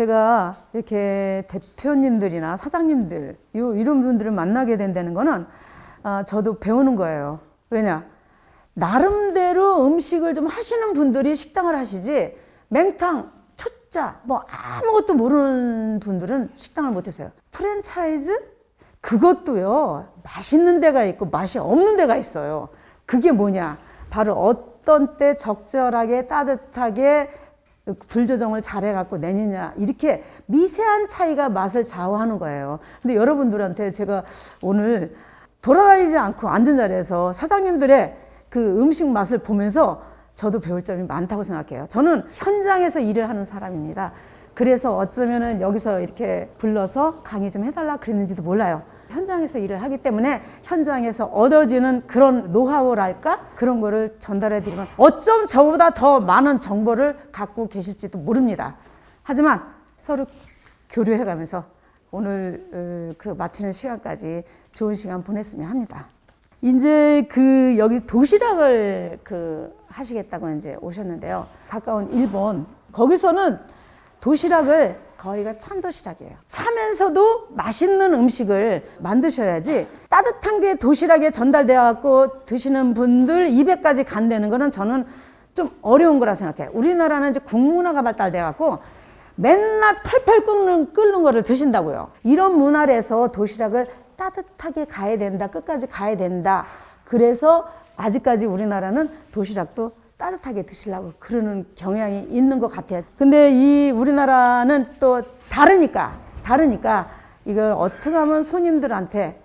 제가 이렇게 대표님들이나 사장님들 이런 분들을 만나게 된다는 거는 저도 배우는 거예요. 왜냐? 나름대로 음식을 좀 하시는 분들이 식당을 하시지 맹탕, 초짜 뭐 아무것도 모르는 분들은 식당을 못 하세요. 프랜차이즈? 그것도요. 맛있는 데가 있고 맛이 없는 데가 있어요. 그게 뭐냐? 바로 어떤 때 적절하게 따뜻하게 불 조정을 잘해갖고 내느냐, 이렇게 미세한 차이가 맛을 좌우하는 거예요. 근데 여러분들한테 제가 오늘 돌아다니지 않고 앉은 자리에서 사장님들의 그 음식 맛을 보면서 저도 배울 점이 많다고 생각해요. 저는 현장에서 일을 하는 사람입니다. 그래서 어쩌면은 여기서 이렇게 불러서 강의 좀 해달라 그랬는지도 몰라요. 현장에서 일을 하기 때문에 현장에서 얻어지는 그런 노하우랄까? 그런 거를 전달해 드리면 어쩜 저보다 더 많은 정보를 갖고 계실지도 모릅니다. 하지만 서로 교류해 가면서 오늘 그 마치는 시간까지 좋은 시간 보냈으면 합니다. 이제 여기 도시락을 하시겠다고 이제 오셨는데요. 가까운 일본, 거기서는 도시락을 거의가 찬도시락이에요. 차면서도 맛있는 음식을 만드셔야지 따뜻한 게 도시락에 전달되어 갖고 드시는 분들 입에까지 간다는 거는 저는 좀 어려운 거라 생각해요. 우리나라는 이제 국문화가 발달되어 갖고 맨날 팔팔 끓는 거를 드신다고요. 이런 문화에서 도시락을 따뜻하게 가야 된다, 끝까지 가야 된다. 그래서 아직까지 우리나라는 도시락도 따뜻하게 드시려고 그러는 경향이 있는 것 같아요. 근데 이 우리나라는 또 다르니까 이걸 어떻게 하면 손님들한테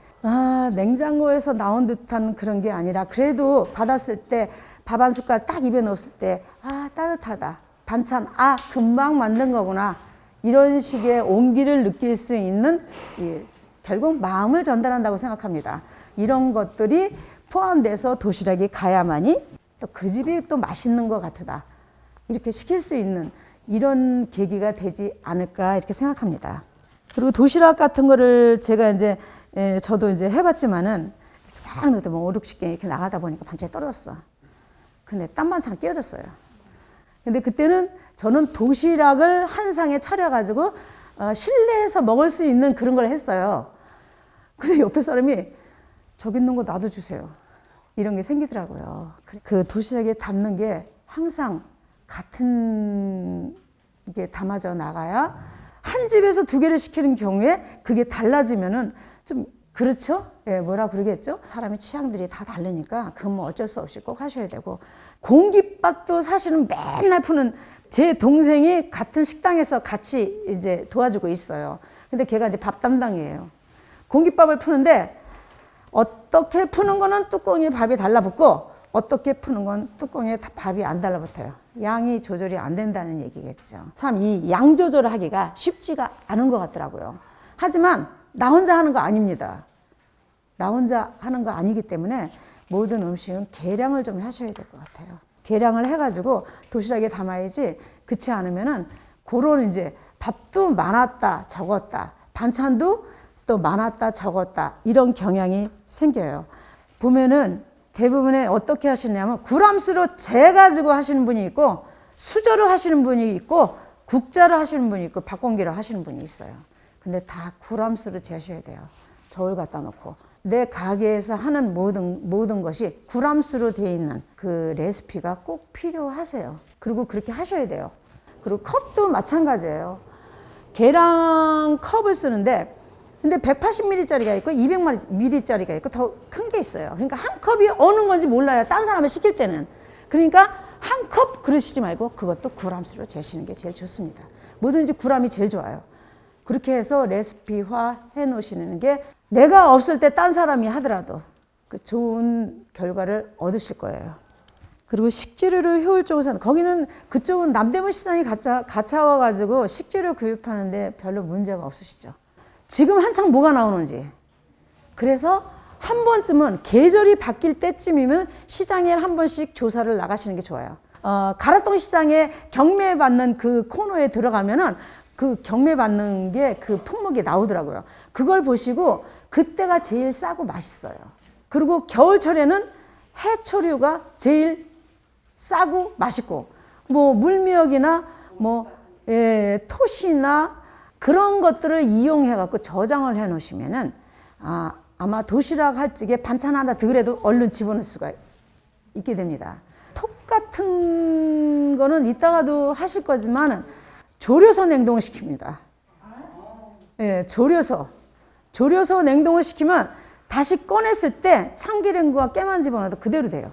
냉장고에서 나온 듯한 그런 게 아니라 그래도 받았을 때 밥 한 숟갈 딱 입에 넣었을 때 따뜻하다. 반찬 금방 만든 거구나. 이런 식의 온기를 느낄 수 있는 결국 마음을 전달한다고 생각합니다. 이런 것들이 포함돼서 도시락이 가야만이 또 그 집이 또 맛있는 것 같다. 이렇게 시킬 수 있는 이런 계기가 되지 않을까 이렇게 생각합니다. 그리고 도시락 같은 거를 제가 이제 저도 이제 해봤지만은 막 넣어도 뭐 5, 60개 이렇게 나가다 보니까 반찬이 떨어졌어. 근데 딴 반찬 끼워졌어요. 근데 그때는 저는 도시락을 한 상에 차려가지고 실내에서 먹을 수 있는 그런 걸 했어요. 근데 옆에 사람이 저기 있는 거 나도 주세요. 이런 게 생기더라고요. 그 도시락에 담는 게 항상 같은 게 담아져 나가야 한 집에서 2개를 시키는 경우에 그게 달라지면은 좀 그렇죠? 뭐라 그러겠죠? 사람의 취향들이 다 다르니까 그건 뭐 어쩔 수 없이 꼭 하셔야 되고 공깃밥도 사실은 맨날 푸는 제 동생이 같은 식당에서 같이 이제 도와주고 있어요. 근데 걔가 이제 밥 담당이에요. 공깃밥을 푸는데 어떻게 푸는 거는 뚜껑에 밥이 달라붙고 어떻게 푸는 건 뚜껑에 밥이 안 달라붙어요. 양이 조절이 안 된다는 얘기겠죠. 참 이 양 조절을 하기가 쉽지가 않은 것 같더라고요. 하지만 나 혼자 하는 거 아닙니다. 나 혼자 하는 거 아니기 때문에 모든 음식은 계량을 좀 하셔야 될 것 같아요. 계량을 해가지고 도시락에 담아야지 그렇지 않으면은 그런 이제 밥도 많았다 적었다 반찬도 또 많았다 적었다 이런 경향이 생겨요. 보면은 대부분의 어떻게 하시냐면 구람수로 재가지고 하시는 분이 있고 수저로 하시는 분이 있고 국자로 하시는 분이 있고 밥공기로 하시는 분이 있어요. 근데 다 구람수로 재셔야 돼요. 저울 갖다 놓고 내 가게에서 하는 모든 것이 구람수로 되어 있는 그 레시피가 꼭 필요하세요. 그리고 그렇게 하셔야 돼요. 그리고 컵도 마찬가지예요. 계량 컵을 쓰는데 근데 180ml짜리가 있고 200ml짜리가 있고 더 큰 게 있어요. 그러니까 한 컵이 어느 건지 몰라요. 딴 사람을 시킬 때는. 그러니까 한 컵 그러시지 말고 그것도 구람수로 재시는 게 제일 좋습니다. 뭐든지 구람이 제일 좋아요. 그렇게 해서 레시피화 해 놓으시는 게 내가 없을 때 딴 사람이 하더라도 그 좋은 결과를 얻으실 거예요. 그리고 식재료를 효율적으로 사는 거기는 그쪽은 남대문 시장이 가차와가지고 식재료 구입하는데 별로 문제가 없으시죠. 지금 한창 뭐가 나오는지. 그래서 한 번쯤은 계절이 바뀔 때쯤이면 시장에 한 번씩 조사를 나가시는 게 좋아요. 가락동 시장에 경매받는 그 코너에 들어가면은 그 경매받는 게 그 품목이 나오더라고요. 그걸 보시고 그때가 제일 싸고 맛있어요. 그리고 겨울철에는 해초류가 제일 싸고 맛있고 뭐 물미역이나 뭐 토시나 그런 것들을 이용해 갖고 저장을 해 놓으시면은 아마 도시락 할 적에 반찬 하나 덜해도 얼른 집어넣을 수가 있게 됩니다. 톡 같은 거는 이따가도 하실 거지만 졸여서 냉동을 시킵니다. 졸여서 냉동을 시키면 다시 꺼냈을 때 참기름과 깨만 집어넣어도 그대로 돼요.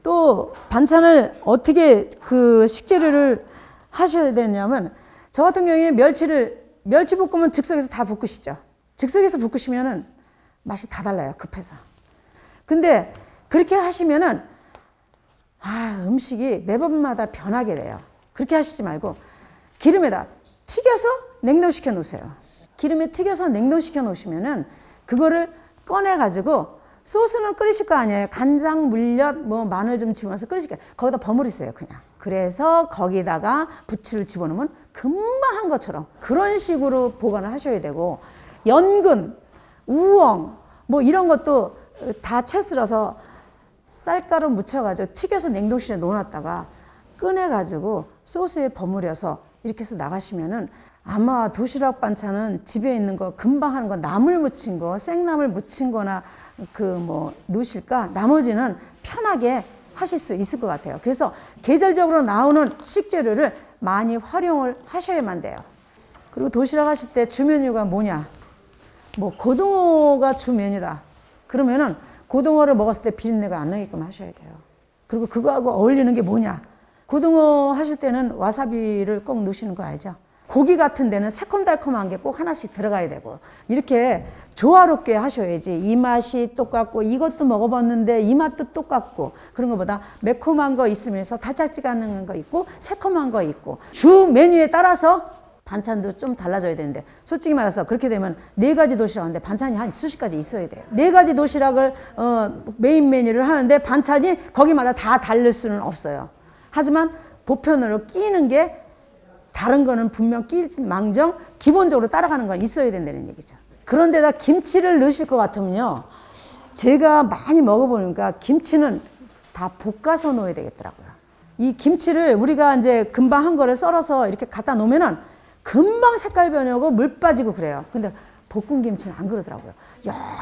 또 반찬을 어떻게 그 식재료를 하셔야 되냐면 저 같은 경우에 멸치 볶으면 즉석에서 다 볶으시죠. 즉석에서 볶으시면은 맛이 다 달라요. 급해서. 근데 그렇게 하시면은 음식이 매번마다 변하게 돼요. 그렇게 하시지 말고 기름에다 튀겨서 냉동시켜 놓으세요. 기름에 튀겨서 냉동시켜 놓으시면은 그거를 꺼내 가지고 소스는 끓이실 거 아니에요. 간장, 물엿, 마늘 좀 집어넣어서 끓이실 거예요. 거기다 버무리세요, 그냥. 그래서 거기다가 부추를 집어넣으면 금방 한 것처럼 그런 식으로 보관을 하셔야 되고, 연근, 우엉, 이런 것도 다 채 썰어서 쌀가루 묻혀가지고 튀겨서 냉동실에 넣어놨다가 꺼내가지고 소스에 버무려서 이렇게 해서 나가시면은 아마 도시락 반찬은 집에 있는 거 금방 하는 거, 나물 무친 거, 생나물 무친 거나 넣으실까 나머지는 편하게 하실 수 있을 것 같아요. 그래서 계절적으로 나오는 식재료를 많이 활용을 하셔야만 돼요. 그리고 도시락 하실 때 주 메뉴가 뭐냐? 고등어가 주 메뉴다. 그러면은 고등어를 먹었을 때 비린내가 안 나게끔 하셔야 돼요. 그리고 그거하고 어울리는 게 뭐냐? 고등어 하실 때는 와사비를 꼭 넣으시는 거 알죠? 고기 같은 데는 새콤달콤한 게 꼭 하나씩 들어가야 되고, 이렇게 조화롭게 하셔야지 이 맛이 똑같고 이것도 먹어봤는데 이 맛도 똑같고, 그런 것보다 매콤한 거 있으면서 달짝지근한 거 있고 새콤한 거 있고, 주 메뉴에 따라서 반찬도 좀 달라져야 되는데, 솔직히 말해서 그렇게 되면 4가지 도시락인데 반찬이 한 수십 가지 있어야 돼요. 4가지 도시락을 메인 메뉴를 하는데 반찬이 거기마다 다 다를 수는 없어요. 하지만 보편으로 끼는 게 다른 거는 분명 끼지 망정 기본적으로 따라가는 건 있어야 된다는 얘기죠. 그런데다 김치를 넣으실 것 같으면요, 제가 많이 먹어보니까 김치는 다 볶아서 넣어야 되겠더라고요. 이 김치를 우리가 이제 금방 한 거를 썰어서 이렇게 갖다 놓으면은 금방 색깔 변하고 물 빠지고 그래요. 근데 볶은 김치는 안 그러더라고요.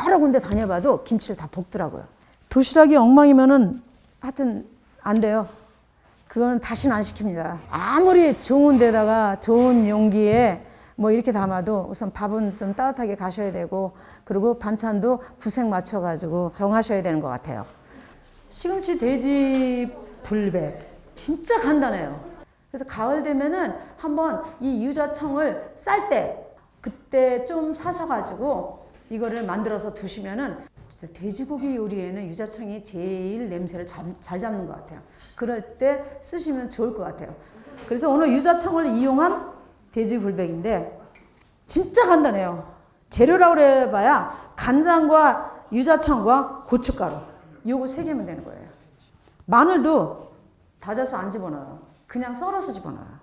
여러 군데 다녀봐도 김치를 다 볶더라고요. 도시락이 엉망이면은 하여튼 안 돼요. 그거는 다시는 안 시킵니다. 아무리 좋은 데다가 좋은 용기에 이렇게 담아도 우선 밥은 좀 따뜻하게 가셔야 되고, 그리고 반찬도 구색 맞춰가지고 정하셔야 되는 것 같아요. 시금치 돼지 불백 진짜 간단해요. 그래서 가을 되면은 한번 이 유자청을 쌀 때 그때 좀 사셔가지고 이거를 만들어서 두시면은 진짜 돼지고기 요리에는 유자청이 제일 냄새를 잘 잡는 것 같아요. 그럴 때 쓰시면 좋을 것 같아요. 그래서 오늘 유자청을 이용한 돼지 불백인데 진짜 간단해요. 재료라고 해봐야 간장과 유자청과 고춧가루, 요거 3개면 되는 거예요. 마늘도 다져서 안 집어넣어요. 그냥 썰어서 집어넣어요.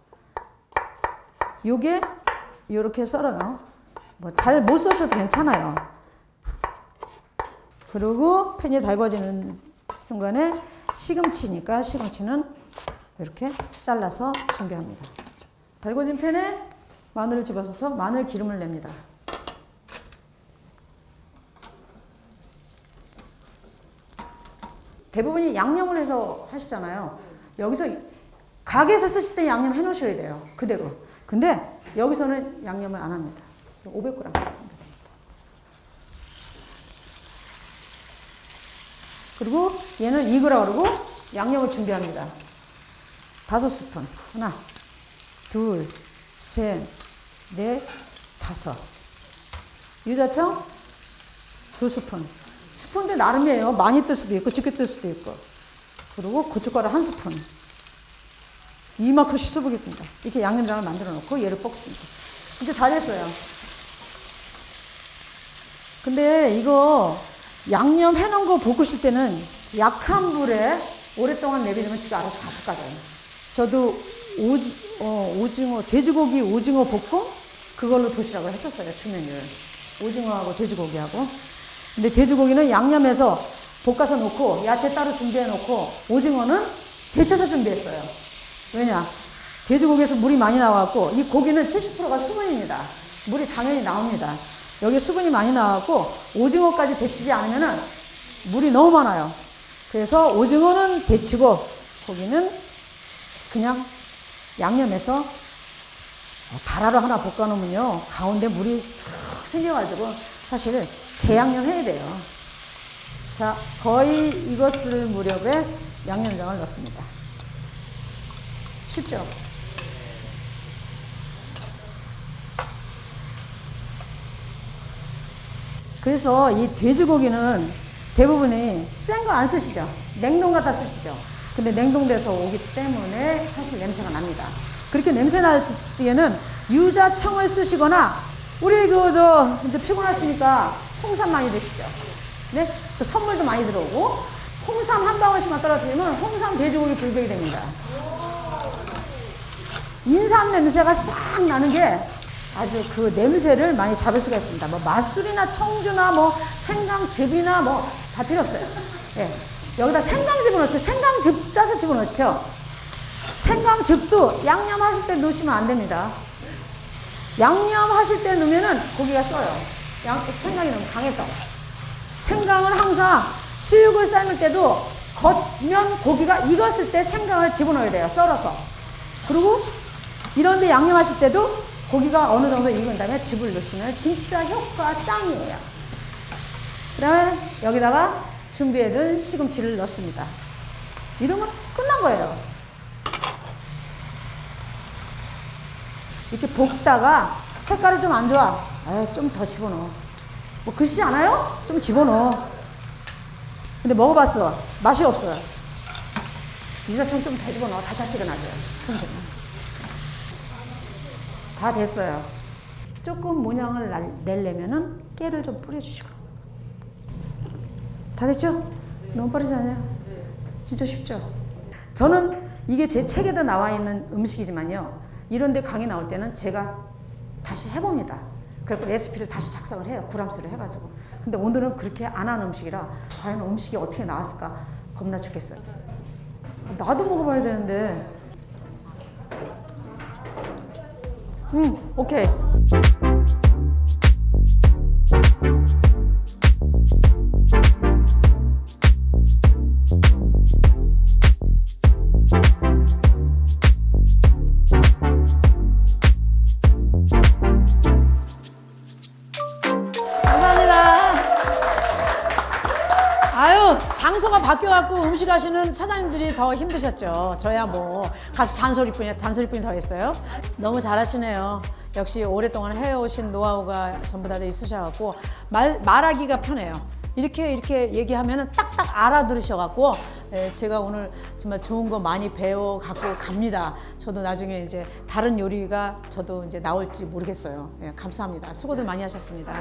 요게 요렇게 썰어요. 잘 못 써셔도 괜찮아요. 그리고 팬이 달궈지는 순간에 시금치니까 시금치는 이렇게 잘라서 준비합니다. 달궈진 팬에 마늘을 집어서서 마늘 기름을 냅니다. 대부분이 양념을 해서 하시잖아요. 여기서 가게에서 쓰실 때 양념 해놓으셔야 돼요. 그대로. 근데 여기서는 양념을 안 합니다. 500g 정도 됩니다. 그리고 얘는 익으라 그러고 양념을 준비합니다. 5스푼. 하나, 둘, 셋, 넷, 5. 유자청 2스푼. 스푼도 나름이에요. 많이 뜰 수도 있고 적게 뜰 수도 있고. 그리고 고춧가루 1스푼. 이만큼 씻어보겠습니다. 이렇게 양념장을 만들어 놓고 얘를 볶습니다. 이제 다 됐어요. 근데 이거 양념 해놓은 거 볶으실 때는 약한 불에 오랫동안 내비두면 지가 알아서 다 볶아져요. 저도 오징어, 돼지고기 오징어 볶음 그걸로 도시락을 했었어요. 주메뉴를. 오징어하고 돼지고기하고. 근데 돼지고기는 양념해서 볶아서 놓고 야채 따로 준비해 놓고 오징어는 데쳐서 준비했어요. 왜냐? 돼지고기에서 물이 많이 나와갖고 이 고기는 70%가 수분입니다. 물이 당연히 나옵니다. 여기 수분이 많이 나와갖고 오징어까지 데치지 않으면은 물이 너무 많아요. 그래서 오징어는 데치고 고기는 그냥 양념해서 다라로 하나 볶아놓으면요 가운데 물이 쫙 생겨가지고 사실 재양념 해야 돼요. 자, 거의 익었을 무렵에 양념장을 넣습니다. 쉽죠? 그래서 이 돼지고기는 대부분이 센 거 안 쓰시죠? 냉동 갖다 쓰시죠? 근데 냉동돼서 오기 때문에 사실 냄새가 납니다. 그렇게 냄새 날 적에는 유자청을 쓰시거나 우리 이제 피곤하시니까 홍삼 많이 드시죠? 네? 그 선물도 많이 들어오고 홍삼 한 방울씩만 떨어뜨리면 홍삼 돼지고기 불백이 됩니다. 인삼 냄새가 싹 나는 게 아주 그 냄새를 많이 잡을 수가 있습니다. 뭐 맛술이나 청주나 뭐 생강즙이나 뭐 다 필요 없어요. 예. 여기다 생강즙을 넣죠. 생강즙 짜서 집어넣죠. 생강즙도 양념하실 때 넣으시면 안 됩니다. 양념하실 때 넣으면은 고기가 써요. 생강이 너무 강해서. 생강은 항상 수육을 삶을 때도 겉면 고기가 익었을 때 생강을 집어넣어야 돼요. 썰어서. 그리고 이런데 양념하실 때도 고기가 어느 정도 익은 다음에 즙을 넣으시면 진짜 효과 짱이에요. 그 다음에 여기다가 준비해둔 시금치를 넣습니다. 이러면 끝난 거예요. 이렇게 볶다가 색깔이 좀 안 좋아. 좀 더 집어넣어. 뭐 그러시지 않아요? 좀 집어넣어. 근데 먹어봤어. 맛이 없어요. 유자청 좀 더 집어넣어. 달짝지근하게. 다 됐어요. 조금 모양을 내려면은 깨를 좀 뿌려주시고. 다 됐죠? 너무 빠르지 않아요? 진짜 쉽죠? 저는 이게 제 책에도 나와 있는 음식이지만요. 이런데 강의 나올 때는 제가 다시 해봅니다. 그리고 레시피를 다시 작성을 해요. 구람수를 해가지고. 근데 오늘은 그렇게 안 하는 음식이라 과연 음식이 어떻게 나왔을까 겁나 죽겠어요. 나도 먹어봐야 되는데. 오케이. 장소가 바뀌어갖고 음식 하시는 사장님들이 더 힘드셨죠. 저야 뭐 같이 잔소리뿐이 더 했어요. 너무 잘하시네요. 역시 오랫동안 해오신 노하우가 전부 다 있으셔갖고 말하기가 편해요. 이렇게 얘기하면은 딱딱 알아들으셔갖고 제가 오늘 정말 좋은 거 많이 배워 갖고 갑니다. 저도 나중에 이제 다른 요리가 저도 이제 나올지 모르겠어요. 감사합니다. 수고들 많이 하셨습니다.